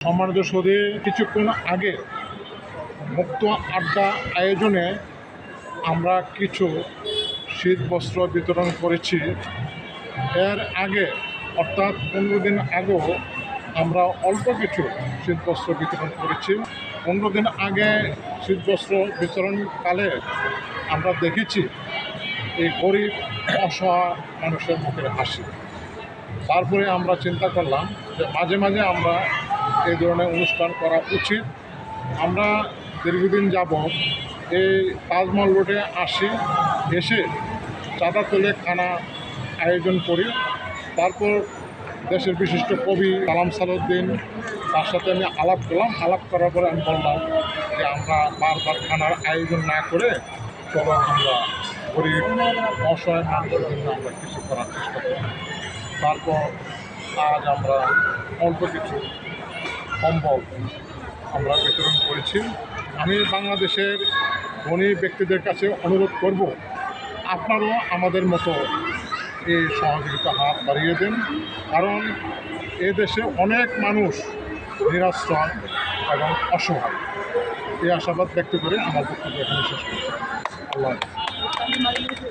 সম্মানিত সৌদি, কিছুক্ষণ আগে মুক্ত আড্ডা আয়োজনে আমরা কিছু শীত বস্ত্র বিতরণ করেছি। এর আগে অর্থাৎ 15 দিন আগেও আমরা অল্প কিছু শীত বস্ত্র বিতরণ করেছি। 15 দিন আগে শীত বস্ত্র বিতরণকালে আমরা দেখেছি এই গরিব অসহায় মানুষের মুখের হাসি। তারপরে আমরা চিন্তা করলাম যে মাঝে মাঝে আমরা এই ধরনের অনুষ্ঠান করা উচিত। আমরা দীর্ঘদিন যাবৎ এই তাজমহল রোডে আসি, এসে চাঁদা তুলে খানা আয়োজন করি। তারপর দেশের বিশিষ্ট কবি কালাম সালাউদ্দিন, তার সাথে আমি আলাপ করলাম। আলাপ করার পরে আমি বললাম যে আমরা বারবার খানার আয়োজন না করে চলো আমরা গরিব অসহায় মানুষের জন্য আমরা কিছু করার চেষ্টা করি। তারপর আজ আমরা অল্প কিছু কম্বল আমরা বিতরণ করেছি। আমি বাংলাদেশের ধনী ব্যক্তিদের কাছে অনুরোধ করব, আপনারাও আমাদের মতো এই সহযোগিতা হাত বাড়িয়ে দেন, কারণ এদেশে অনেক মানুষ নিরাশ্রয় এবং অসহায়। এই আশাবাদ ব্যক্ত করে আমার বক্তব্য এখানে শেষ করছি। আল্লাহ হাফেজ।